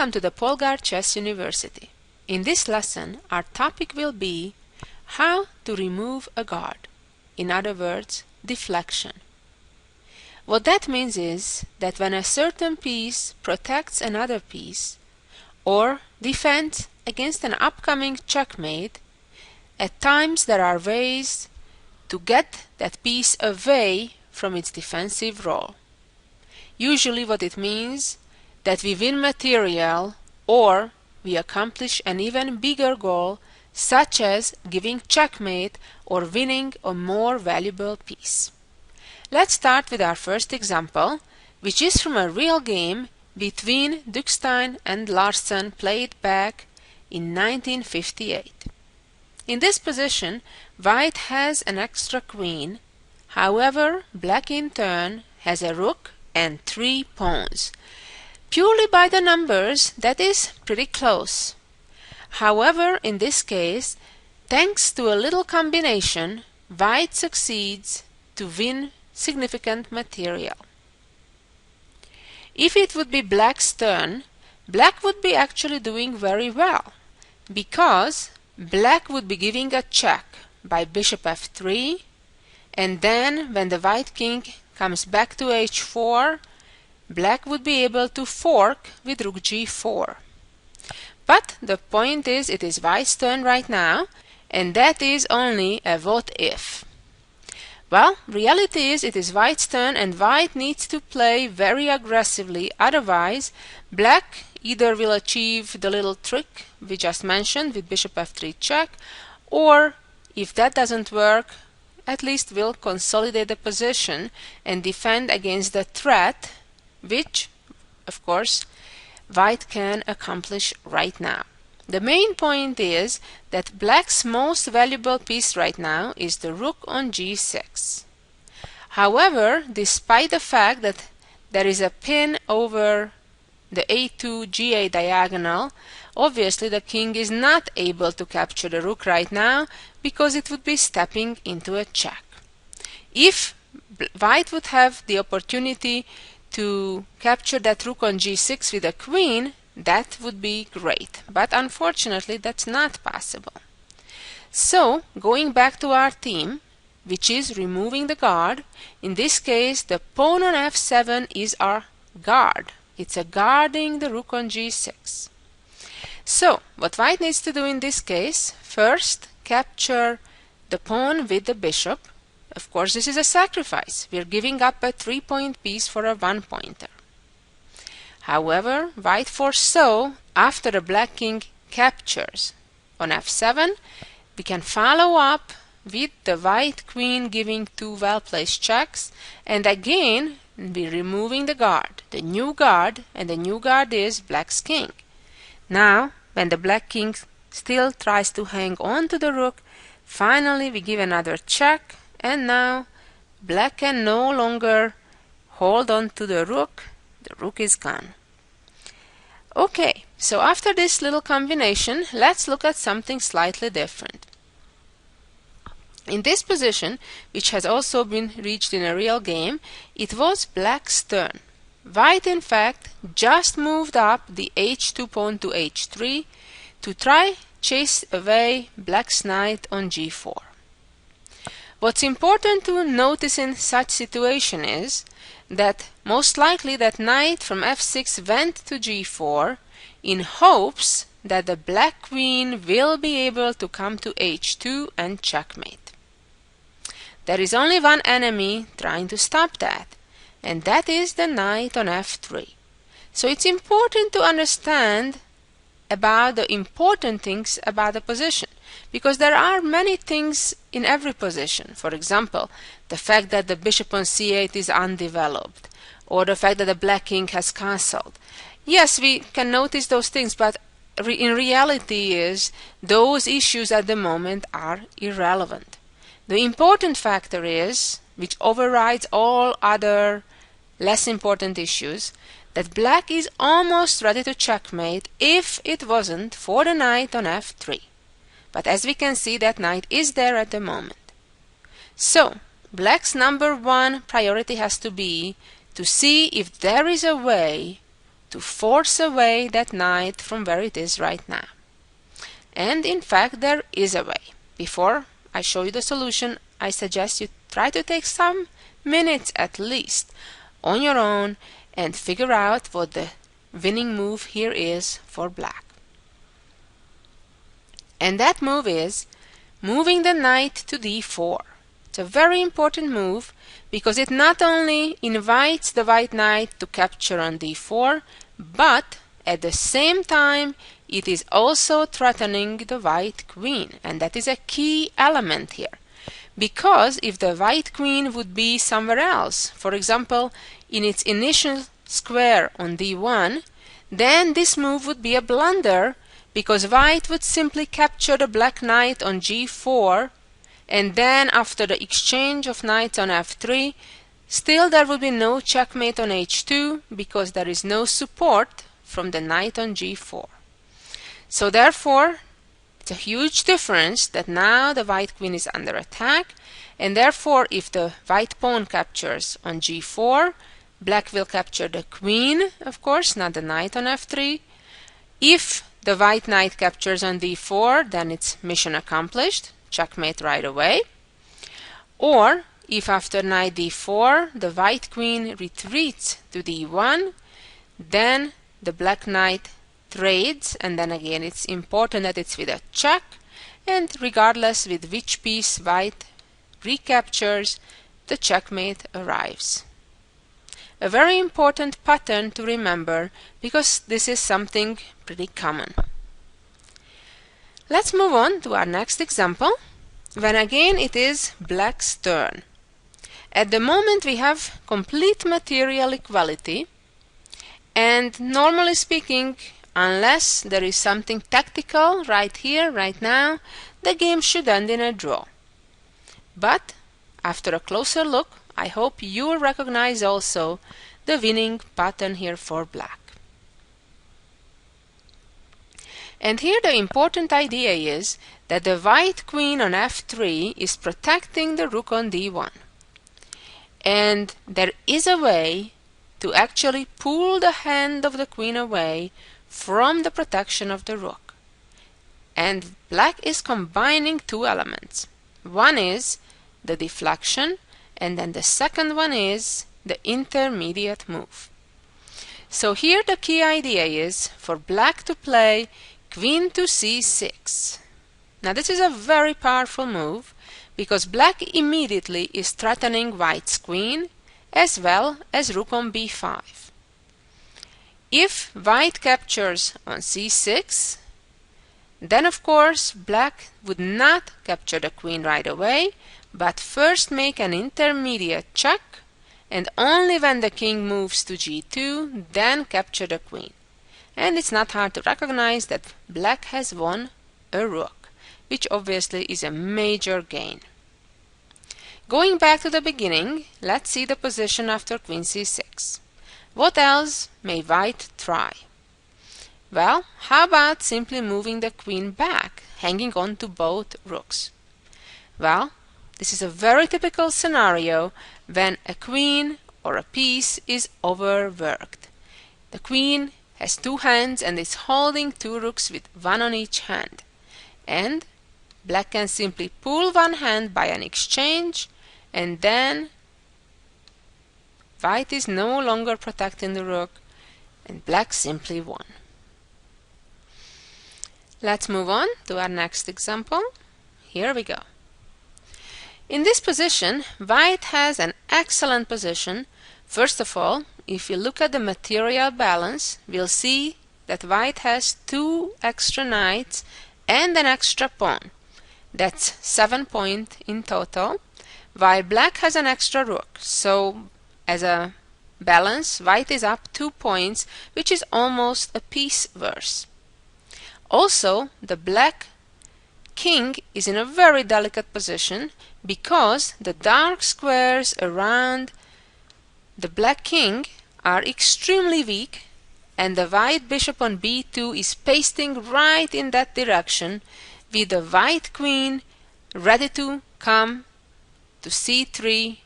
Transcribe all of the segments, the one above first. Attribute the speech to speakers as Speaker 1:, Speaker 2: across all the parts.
Speaker 1: Welcome to the Polgar Chess University. In this lesson, our topic will be how to remove a guard. In other words, deflection. What that means is that when a certain piece protects another piece or defends against an upcoming checkmate, at times there are ways to get that piece away from its defensive role. Usually what it means that we win material or we accomplish an even bigger goal, such as giving checkmate or winning a more valuable piece. Let's start with our first example, which is from a real game between Dukstein and Larsen played back in 1958. In this position, White has an extra queen, however, Black in turn has a rook and 3 pawns. Purely by the numbers, that is pretty close. However, in this case, thanks to a little combination, White succeeds to win significant material. If it would be Black's turn, Black would be actually doing very well, because Black would be giving a check by bishop f3, and then when the White king comes back to h4, Black would be able to fork with rook g4. But the point is, it is White's turn right now, and that is only a what if. Well, reality is it is White's turn, and White needs to play very aggressively, otherwise Black either will achieve the little trick we just mentioned with bishop f3 check, or if that doesn't work, at least will consolidate the position and defend against the threat, which, of course, White can accomplish right now. The main point is that Black's most valuable piece right now is the rook on g6. However, despite the fact that there is a pin over the a2-ga diagonal, obviously the king is not able to capture the rook right now because it would be stepping into a check. If White would have the opportunity to capture that rook on g6 with a queen, that would be great, but unfortunately that's not possible. So, going back to our theme, which is removing the guard, in this case the pawn on f7 is our guard. It's a guarding the rook on g6. So, what White needs to do in this case, first capture the pawn with the bishop. Of course, this is a sacrifice. We're giving up a 3-point piece for a 1-pointer. However, White foresaw, after the Black king captures on f7, we can follow up with the White queen giving 2 well-placed checks, and again we're removing the guard, the new guard, and the new guard is Black's king. Now, when the Black king still tries to hang on to the rook, finally we give another check, and now Black can no longer hold on to the rook is gone. Okay, so after this little combination, let's look at something slightly different. In this position, which has also been reached in a real game, it was Black's turn. White, in fact, just moved up the h2 pawn to h3 to try chase away Black's knight on g4. What's important to notice in such situation is that most likely that knight from f6 went to g4 in hopes that the Black queen will be able to come to h2 and checkmate. There is only one enemy trying to stop that, and that is the knight on f3. So it's important to understand about the important things about the position, because there are many things in every position. For example, the fact that the bishop on c8 is undeveloped, or the fact that the Black king has castled. Yes, we can notice those things, but in reality is those issues at the moment are irrelevant. The important factor is, which overrides all other less important issues, that Black is almost ready to checkmate if it wasn't for the knight on f3. But as we can see, that knight is there at the moment. So, Black's number one priority has to be to see if there is a way to force away that knight from where it is right now. And in fact, there is a way. Before I show you the solution, I suggest you try to take some minutes at least on your own and figure out what the winning move here is for black. And that move is moving the knight to d4. It's a very important move because it not only invites the white knight to capture on d4, but at the same time it is also threatening the white queen, and that is a key element here. Because if the white queen would be somewhere else, for example in its initial square on d1, then this move would be a blunder, because white would simply capture the black knight on g4, and then after the exchange of knights on f3, still there would be no checkmate on h2 because there is no support from the knight on g4. So therefore it's a huge difference that now the white queen is under attack, and therefore if the white pawn captures on g4, black will capture the queen, of course, not the knight on f3. If the white knight captures on d4, then it's mission accomplished, checkmate right away. Or if after knight d4 the white queen retreats to d1, then the black knight trades, and then again it's important that it's with a check, and regardless with which piece white recaptures, the checkmate arrives. A very important pattern to remember because this is something pretty common. Let's move on to our next example, when again it is black's turn. At the moment we have complete material equality, and normally speaking, unless there is something tactical right here, right now, the game should end in a draw. But after a closer look, I hope you will recognize also the winning pattern here for black. And here the important idea is that the white queen on f3 is protecting the rook on d1. And there is a way to actually pull the hand of the queen away from the protection of the rook. And black is combining two elements. One is the deflection, and then the second one is the intermediate move. So here the key idea is for black to play queen to c6. Now this is a very powerful move because black immediately is threatening white's queen as well as rook on b5. If white captures on c6, then of course black would not capture the queen right away, but first make an intermediate check, and only when the king moves to g2 then capture the queen. And it's not hard to recognize that black has won a rook, which obviously is a major gain. Going back to the beginning, let's see the position after queen c6. What else may white try? Well, how about simply moving the queen back, hanging on to both rooks? Well, this is a very typical scenario when a queen or a piece is overworked. The queen has two hands and is holding two rooks with one on each hand. And black can simply pull one hand by an exchange, and then white is no longer protecting the rook, and black simply won. Let's move on to our next example. Here we go. In this position, white has an excellent position. First of all, if you look at the material balance, we'll see that white has two extra knights and an extra pawn. That's 7 points in total, while black has an extra rook. So as a balance, white is up 2 points, which is almost a piece worse. Also, the black king is in a very delicate position because the dark squares around the black king are extremely weak, and the white bishop on b2 is pasting right in that direction, with the white queen ready to come to c3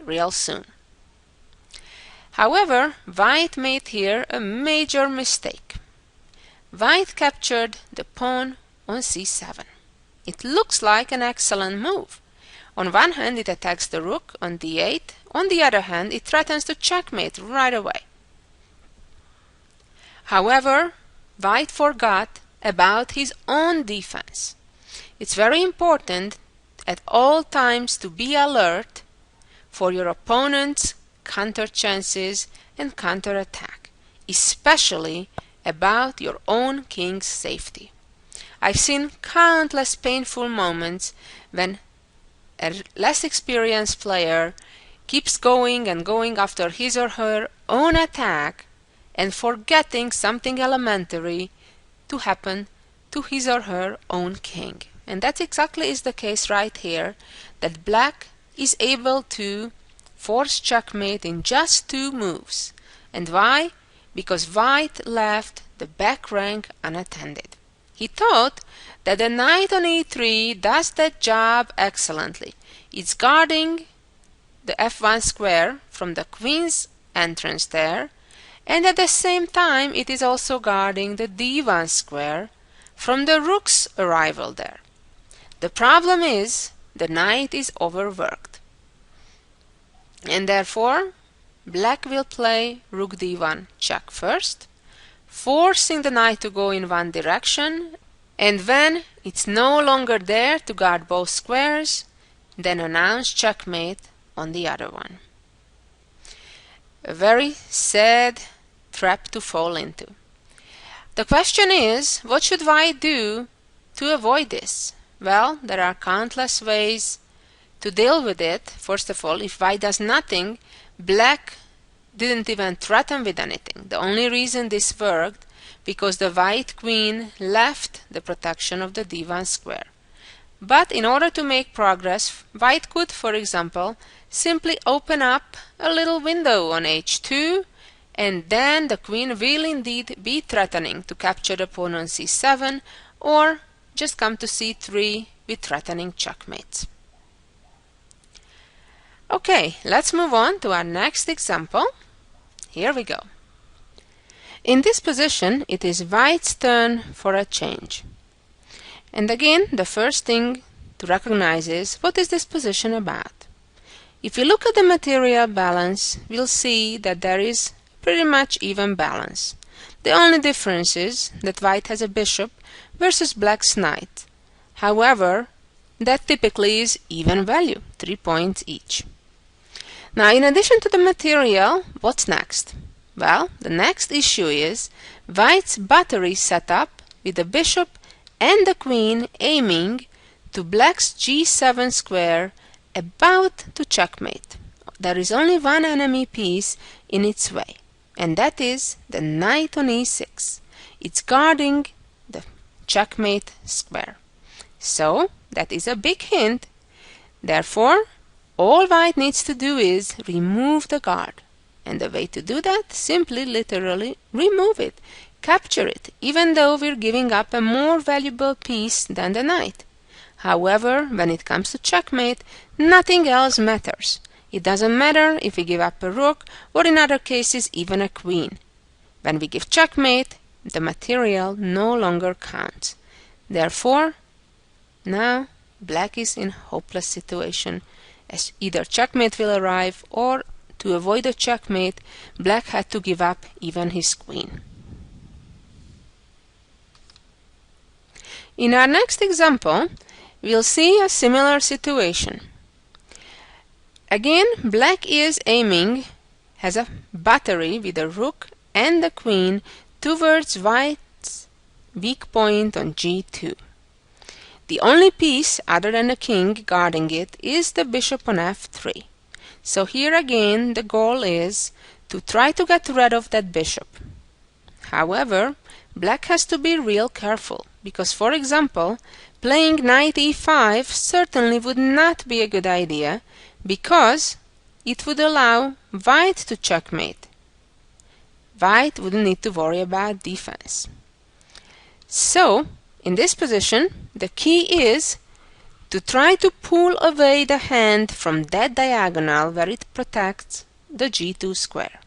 Speaker 1: real soon. However, White made here a major mistake. White captured the pawn on c7. It looks like an excellent move. On one hand, it attacks the rook on d8. On the other hand, it threatens to checkmate right away. However, White forgot about his own defense. It's very important at all times to be alert for your opponent's counter chances and counter attack, especially about your own king's safety. I've seen countless painful moments when a less experienced player keeps going and going after his or her own attack and forgetting something elementary to happen to his or her own king. And that exactly is the case right here, that Black is able to force checkmate in just 2 moves. And why? Because White left the back rank unattended. He thought that the knight on e3 does that job excellently. It's guarding the f1 square from the queen's entrance there, and at the same time it is also guarding the d1 square from the rook's arrival there. The problem is the knight is overworked, and therefore Black will play rook d1 check first, forcing the knight to go in one direction, and when it's no longer there to guard both squares, then announce checkmate on the other one. A very sad trap to fall into. The question is, what should White do to avoid this? Well, there are countless ways to deal with it. First of all, if White does nothing, Black didn't even threaten with anything. The only reason this worked because the White queen left the protection of the d1 square. But in order to make progress, White could, for example, simply open up a little window on h2, and then the queen will indeed be threatening to capture the pawn on c7, or just come to c3 with threatening checkmates. Okay, let's move on to our next example. Here we go. In this position, it is White's turn for a change. And again, the first thing to recognize is, what is this position about? If we look at the material balance, we'll see that there is pretty much even balance. The only difference is that White has a bishop versus Black's knight. However, that typically is even value, 3 points each. Now, in addition to the material, what's next? Well, the next issue is White's battery setup with the bishop and the queen aiming to Black's g7 square, about to checkmate. There is only one enemy piece in its way, and that is the knight on e6. It's guarding the checkmate square. So, that is a big hint. Therefore, all White needs to do is remove the guard. And the way to do that, simply literally remove it, capture it, even though we're giving up a more valuable piece than the knight. However, when it comes to checkmate, nothing else matters. It doesn't matter if we give up a rook, or in other cases even a queen. When we give checkmate, the material no longer counts. Therefore, now Black is in a hopeless situation, as either checkmate will arrive, or to avoid a checkmate, Black had to give up even his queen. In our next example, we'll see a similar situation. Again, Black is aiming, has a battery with the rook and the queen towards White's weak point on g2. The only piece other than the king guarding it is the bishop on f3. So here again the goal is to try to get rid of that bishop. However, Black has to be real careful, because for example, playing knight e5 certainly would not be a good idea, because it would allow White to checkmate. White wouldn't need to worry about defense. So, in this position, the key is to try to pull away the hand from that diagonal where it protects the g2 square.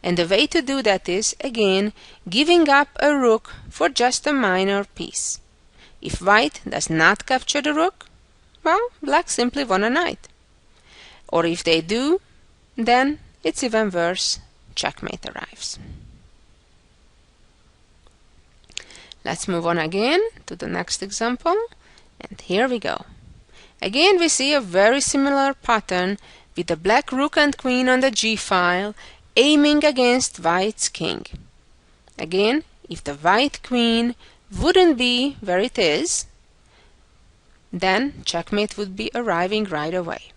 Speaker 1: And the way to do that is, again, giving up a rook for just a minor piece. If white does not capture the rook, well, black simply won a knight. Or if they do, then it's even worse, checkmate arrives. Let's move on again to the next example, and here we go. Again we see a very similar pattern with the black rook and queen on the g-file aiming against white's king. Again, if the white queen wouldn't be where it is, then checkmate would be arriving right away.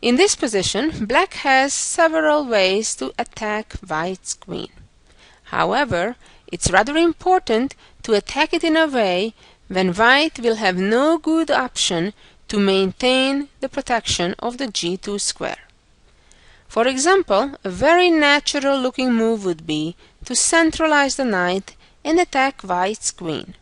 Speaker 1: In this position, black has several ways to attack white's queen. However, it's rather important to attack it in a way when white will have no good option to maintain the protection of the g2 square. For example, a very natural looking move would be to centralize the knight and attack white's queen.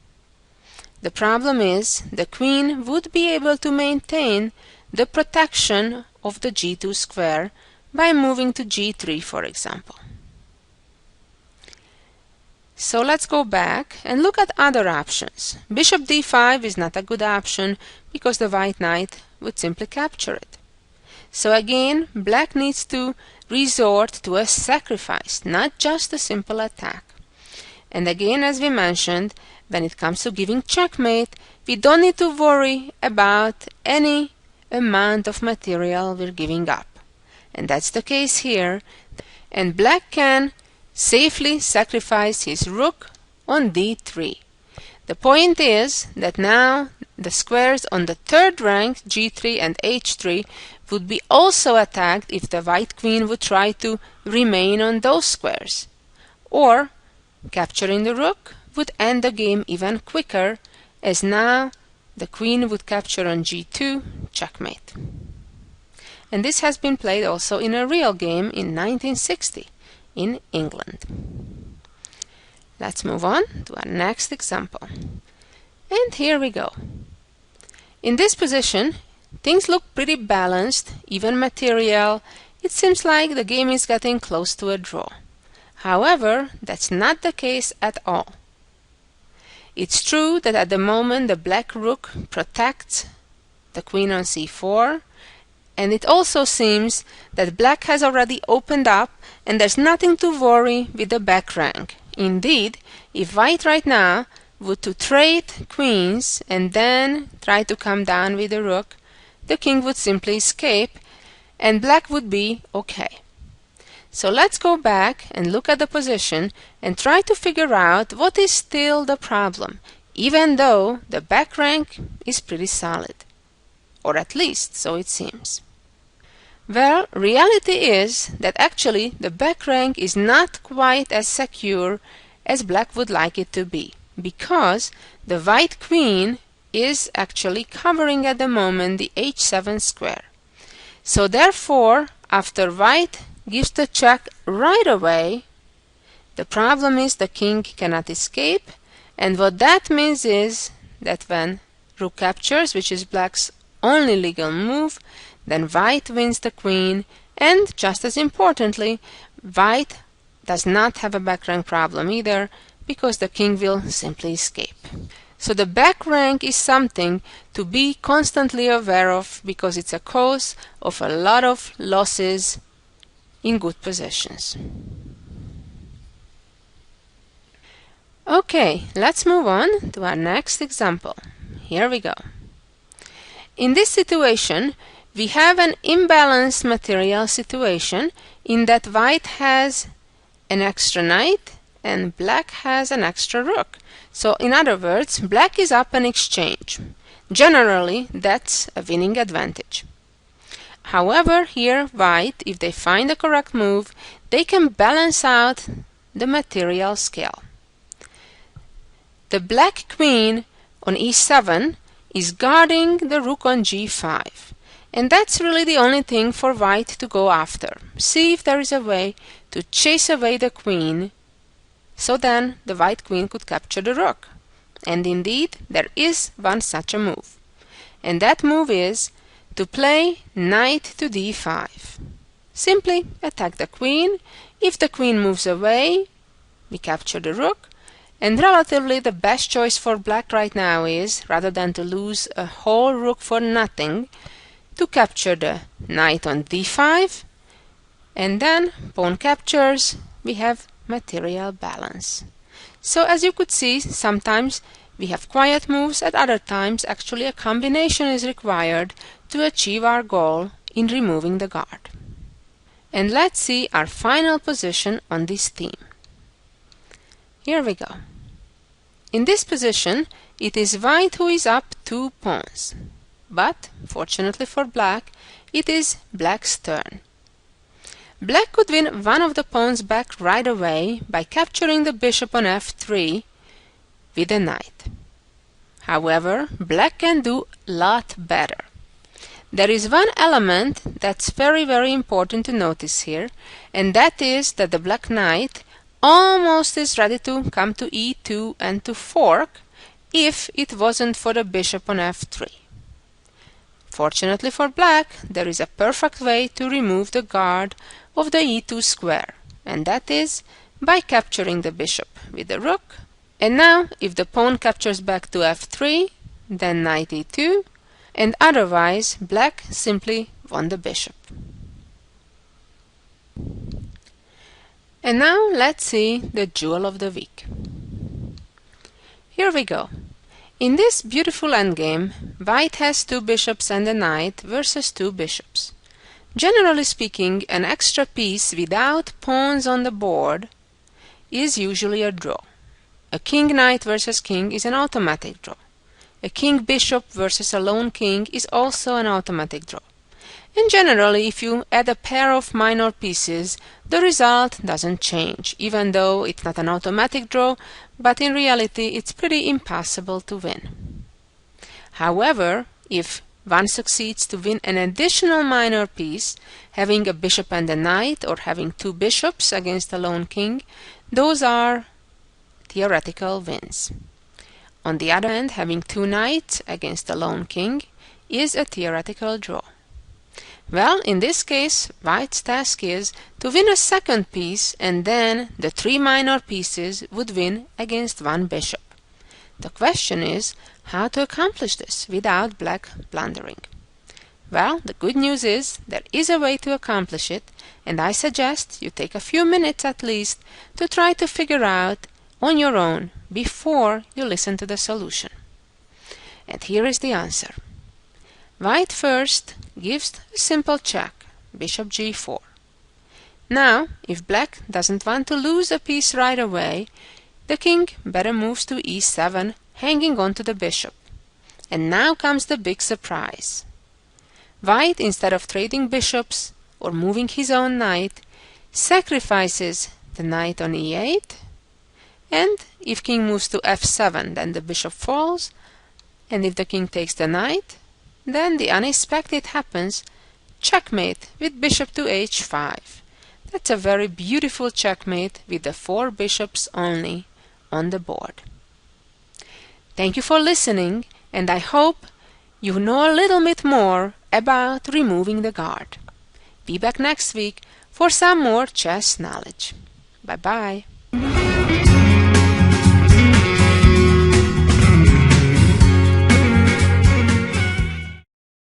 Speaker 1: The problem is the queen would be able to maintain the protection of the g2 square by moving to g3, for example. So let's go back and look at other options. Bishop d5 is not a good option because the white knight would simply capture it. So again, black needs to resort to a sacrifice, not just a simple attack. And again, as we mentioned, when it comes to giving checkmate, we don't need to worry about any amount of material we're giving up. And that's the case here. And black can safely sacrifice his rook on d3. The point is that now the squares on the third rank, g3 and h3, would be also attacked if the white queen would try to remain on those squares. Or capturing the rook would end the game even quicker, as now the queen would capture on g2, checkmate. And this has been played also in a real game in 1960 in England. Let's move on to our next example. And here we go. In this position, things look pretty balanced, even material. It seems like the game is getting close to a draw. However, that's not the case at all. It's true that at the moment the black rook protects the queen on c4, and it also seems that black has already opened up and there's nothing to worry with the back rank. Indeed, if white right now would to trade queens and then try to come down with the rook, the king would simply escape and black would be okay. So let's go back and look at the position and try to figure out what is still the problem, even though the back rank is pretty solid. Or at least so it seems. Well, reality is that actually the back rank is not quite as secure as black would like it to be, because the white queen is actually covering at the moment the h7 square. So therefore, after white gives the check right away, the problem is the king cannot escape, and what that means is that when rook captures, which is black's only legal move, then white wins the queen, and just as importantly, white does not have a back rank problem either, because the king will simply escape. So the back rank is something to be constantly aware of, because it's a cause of a lot of losses in good positions. Okay, let's move on to our next example. Here we go. In this situation, we have an imbalanced material situation in that white has an extra knight and black has an extra rook. So in other words, black is up an exchange. Generally, that's a winning advantage. However, here white, if they find the correct move, they can balance out the material scale. The black queen on e7 is guarding the rook on g5. And that's really the only thing for white to go after. See if there is a way to chase away the queen, so then the white queen could capture the rook. And indeed, there is one such a move. And that move is to play knight to d5. Simply attack the queen If the queen moves away, we capture the rook, and relatively the best choice for black right now is, rather than to lose a whole rook for nothing, to capture the knight on d5, and then pawn captures, we have material balance. So as you could see, sometimes we have quiet moves, at other times actually a combination is required to achieve our goal in removing the guard. And let's see our final position on this theme. Here we go. In this position, it is white who is up 2 pawns. But, fortunately for black, it is black's turn. Black could win one of the pawns back right away by capturing the bishop on f3 with a knight. However, black can do a lot better. There is one element that's very important to notice here, and that is that the black knight almost is ready to come to e2 and to fork if it wasn't for the bishop on f3. Fortunately for black, there is a perfect way to remove the guard of the e2 square, and that is by capturing the bishop with the rook. And now, if the pawn captures back to f3, then knight e2, and otherwise black simply won the bishop. And now let's see the jewel of the week. Here we go. In this beautiful endgame, white has 2 bishops and a knight versus 2 bishops. Generally speaking, an extra piece without pawns on the board is usually a draw. A king-knight versus king is an automatic draw. A king-bishop versus a lone king is also an automatic draw. And generally, if you add a pair of minor pieces, the result doesn't change, even though it's not an automatic draw, but in reality it's pretty impossible to win. However, if one succeeds to win an additional minor piece, having a bishop and a knight, or having 2 bishops against a lone king, those are theoretical wins. On the other hand, having 2 knights against a lone king is a theoretical draw. Well, in this case, white's task is to win a second piece, and then the 3 minor pieces would win against 1 bishop. The question is how to accomplish this without black blundering. Well, the good news is there is a way to accomplish it, and I suggest you take a few minutes at least to try to figure out on your own before you listen to the solution. And here is the answer. White first gives a simple check, bishop g4. Now, if black doesn't want to lose a piece right away, the king better moves to e7, hanging on to the bishop. And now comes the big surprise. White, instead of trading bishops or moving his own knight, sacrifices the knight on e8, and if king moves to f7, then the bishop falls, and if the king takes the knight, then the unexpected happens, checkmate with bishop to h5. That's a very beautiful checkmate with the 4 bishops only on the board. Thank you for listening, and I hope you know a little bit more about removing the guard. Be back next week for some more chess knowledge. Bye-bye.